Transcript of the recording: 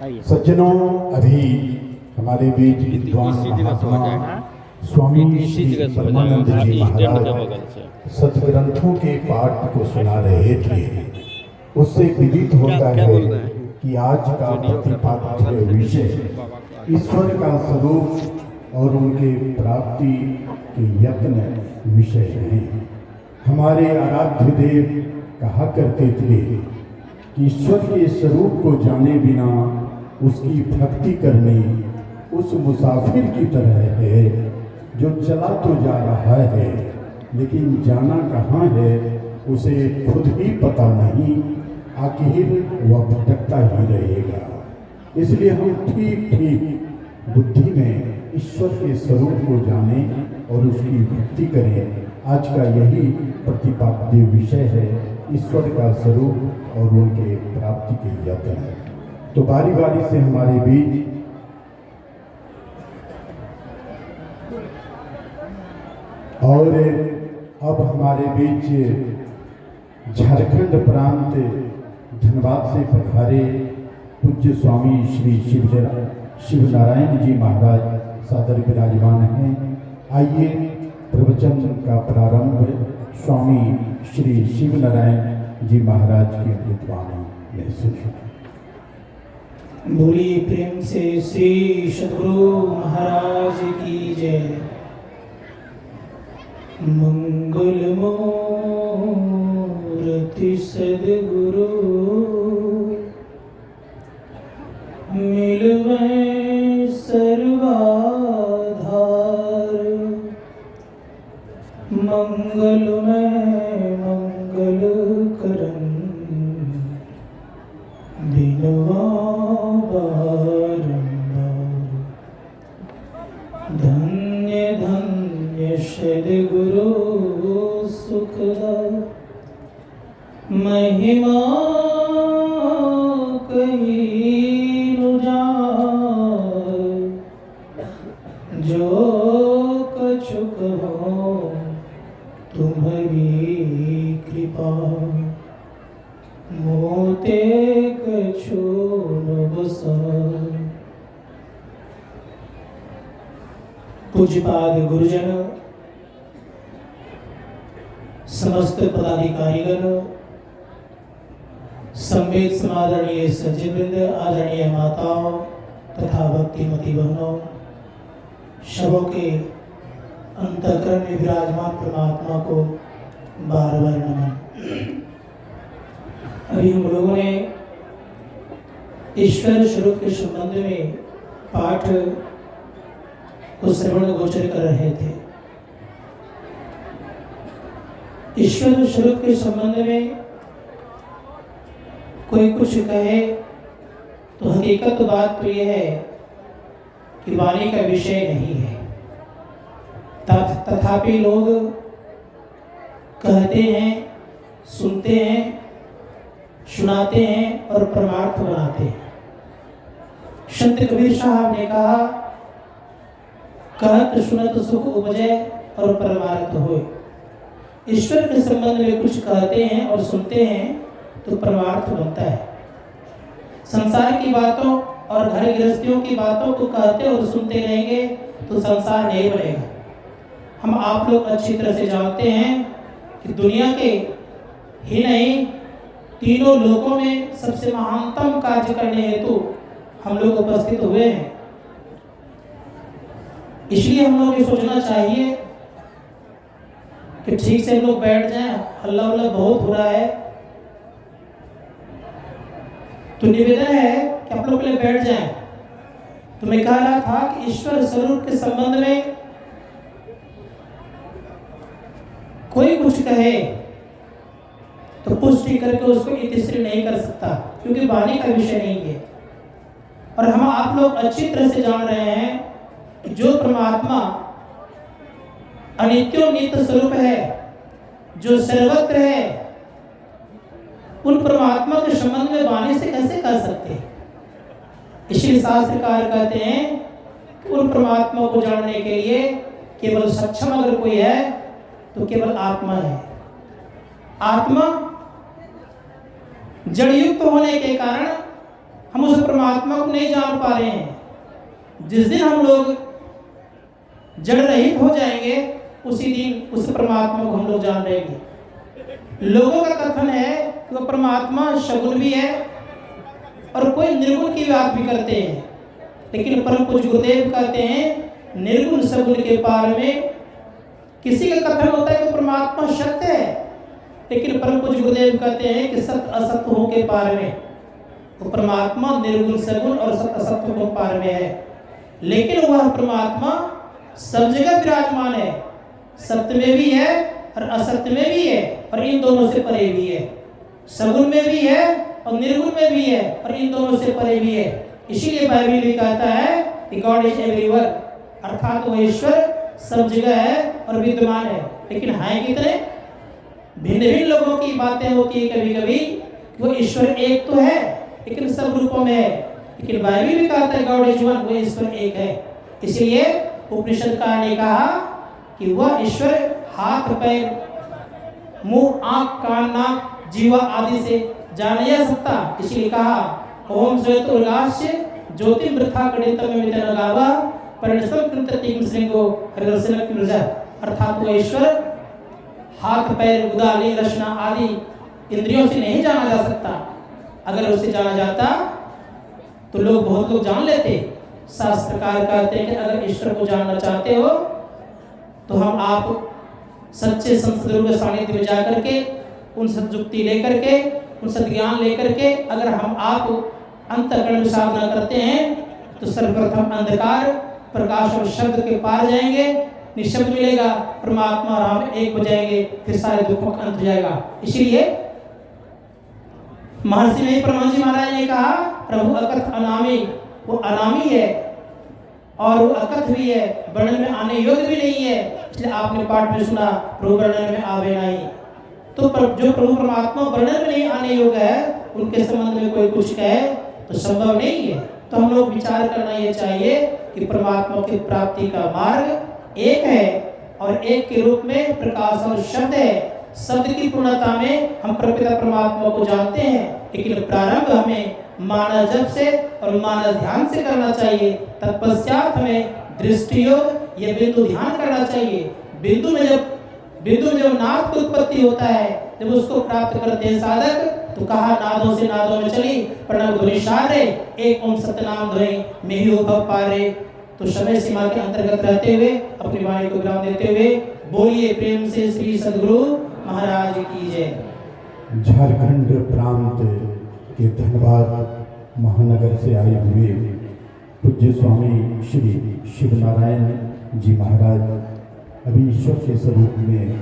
सज्जनों, अभी हमारे बीच विद्वान महात्मा स्वामी श्री परमानंद जी महाराज सदग्रंथों के पाठ को सुना रहे थे। उससे विदित होता है कि आज का प्रतिपाद्य विषय ईश्वर का स्वरूप और उनके प्राप्ति के यत्न विषय हैं। हमारे आराध्य देव कहा करते थे कि ईश्वर के स्वरूप को जाने बिना उसकी भक्ति करनी उस मुसाफिर की तरह है जो चला तो जा रहा है लेकिन जाना कहाँ है उसे खुद ही पता नहीं, आखिर वह भटकता ही रहेगा। इसलिए हम ठीक ठीक बुद्धि में ईश्वर के स्वरूप को जाने और उसकी भक्ति करें। आज का यही प्रतिपाद्य विषय है, ईश्वर का स्वरूप और उनके प्राप्ति के यत्न है। तो बारी बारी से हमारे बीच और अब हमारे बीच झारखंड प्रांत धनबाद से पधारे पूज्य स्वामी श्री शिवनारायण जी महाराज सादर विराजमान हैं। आइए प्रवचन का प्रारंभ स्वामी श्री शिवनारायण जी महाराज की अमृतवाणी में सुनिए। बोलिए प्रेम से श्री सद्गुरु महाराज की जय। मंगल मूर्ति सद्गुरु मिलवे सर्वाधार, मंगल में मंगल करन बिनवा धन्य धन्य सद्गुरु सुखदा, महिमा कही न जाए, जो कछु कहो तुम्हारी कृपा, मोते कछु न बसाए। पूज्यपाद गुरुजन, समस्त पदाधिकारीगण, संवेद समादरणीय सज्जनवृंद, आदरणीय माताओं तथा भक्तिमती बहनों, शवों के अंतःकरण में विराजमान परमात्मा को बार बार नमन। अभी हम लोगों ने ईश्वर स्वरूप के संबंध में पाठ को श्रवण गोचर कर रहे थे। ईश्वर स्वरूप के संबंध में कोई कुछ कहे तो हकीकत बात तो यह है कि वाणी का विषय नहीं है, तथापि लोग कहते हैं, सुनते हैं, सुनाते हैं और परमार्थ बनाते हैं। संत कबीर साहब ने कहा, कहत सुनत सुख उपजे और परमार्थ होए। ईश्वर के संबंध में कुछ कहते हैं और सुनते हैं तो परमार्थ बनता है। संसार की बातों और घर गृहस्थियों की बातों को कहते और सुनते रहेंगे तो संसार नहीं बनेगा। हम आप लोग अच्छी तरह से जानते हैं कि दुनिया के ही नहीं, तीनों लोकों में सबसे महानतम कार्य करने हेतु हम लोग उपस्थित हुए हैं। इसलिए हम लोग ये सोचना चाहिए कि ठीक से हम लोग बैठ जाएं। हल्ला उल्ला बहुत हो रहा है, तो निवेदन है कि आप लोग बैठ जाएं। तो मैं कह रहा था कि ईश्वर स्वरूप के संबंध में कोई कुछ कहे तो पुष्टि करके उसको इतिश्री नहीं कर सकता, क्योंकि वाणी का विषय नहीं है। और हम आप लोग अच्छी तरह से जान रहे हैं कि जो परमात्मा अनित्यो नित्य स्वरूप है, जो सर्वत्र है, उन परमात्मा के संबंध में वाणी से कैसे कह सकते हैं। इसलिए शास्त्रकार कहते हैं कि उन परमात्मा को जानने के लिए केवल सक्षम अगर कोई है तो केवल आत्मा है। आत्मा जड़युक्त होने के कारण हम उस परमात्मा को नहीं जान पा रहे हैं। जिस दिन हम लोग जड़ रहित हो जाएंगे उसी दिन उस परमात्मा को हम लोग जान लेंगे। लोगों का कथन है कि वो परमात्मा सगुण भी है और कोई निर्गुण की बात भी करते हैं, लेकिन परम पूज्य गुरुदेव कहते हैं निर्गुण सगुण के पार में किसी का कथन होता है कि परमात्मा सत्य है, लेकिन परम पूज्य गुरुदेव कहते हैं कि सत्य असत्य हो के पार में तो परमात्मा निर्गुण सगुण और सत्य असत्य को पार में है। लेकिन वह परमात्मा सब जगह विराजमान है, सत्य में भी है और असत्य में भी है और इन दोनों से परे भी है। सगुण में भी है और निर्गुण में भी है और इन दोनों से परे भी है। इसीलिए बाइबल भी कहता है कि गॉड इज एवरीवेयर, अर्थात वो ईश्वर सब जगह है और विद्यमान है। लेकिन है कितने? भिन्न भिन्न लोगों की बातें होती है कभी कभी कि वो ईश्वर एक तो है लेकिन सब रूपों में है। लेकिन बाइबल भी कहता है गॉड इज वन, वो ईश्वर एक है। इसलिए उपनिषदकार ने कहा कि वह ईश्वर हाथ पैर मुंह आंख कान नाक जीवा आदि से जाना जा सकता। इसलिए कहा ओम श्वेत उल्लास्य ज्योति वृथा कड़ितम में लगावा परिणसम कृततिम श्रृंगो हरिदर्शन मिर्जा, अर्थात वो ईश्वर हाथ पैर गुदाली रचना आदि इंद्रियों से नहीं जाना जा सकता। अगर उसे जाना जाता तो लोग बहुत लोग जान लेते। शास्त्रकार कहते हैं कि अगर ईश्वर को जानना चाहते हो तो हम आप सच्चे संतों के सानिध्य में जाकर के उन सद्युक्ति लेकर के उन सद्ज्ञान लेकर के अगर हम आप अंतःकरण साधना करते हैं तो सर्वप्रथम अंधकार प्रकाश और शब्द के पार जाएंगे, निशब्द मिलेगा, परमात्मा और हम एक हो जाएंगे, फिर सारे दुखों का अंत हो जाएगा। इसीलिए महर्षि नहीं परमहंस जी महाराज ने कहा प्रभु अकथ अनामी, वो अनामी है और वो अकथ भी है, वर्णन में आने योग्य भी नहीं है। इसलिए आपने पाठ में सुना प्रभु वर्णन में आवे नहीं। तो जो प्रभु परमात्मा वर्णन में नहीं आने योग्य है उनके संबंध में कोई कुछ कहे तो संभव नहीं है। तो हम लोग विचार करना ये चाहिए कि परमात्मा की प्राप्ति का मार्ग एक है और एक के रूप में प्रकाश और शब्द है। शब्द की पूर्णता में हम प्रपिता परमात्मा को जानते हैं, लेकिन प्रारंभ हमें मानव जप से और मानव ध्यान से करना चाहिए। तत्पश्चात हमें दृष्टि योग या बिंदु ध्यान करना चाहिए। बिंदु में जब नाद की उत्पत्ति होता है, जब उसको प्राप्त करते हैं साधक, तो कहा नादों से नादों में चली प्रणव ध्वनि सारे एक ओम सतनाम ध्वनि में ही उभव पारे। तो समय सीमा के अंतर्गत रहते हुए अपनी वाणी को विराम देते हुए बोलिए प्रेम से श्री सद्गुरु महाराज की जय। झारखंड प्रांत के धनबाद महानगर से आए हुए पूज्य स्वामी श्री शिव नारायण जी महाराज अभी ईश्वर के स्वरूप में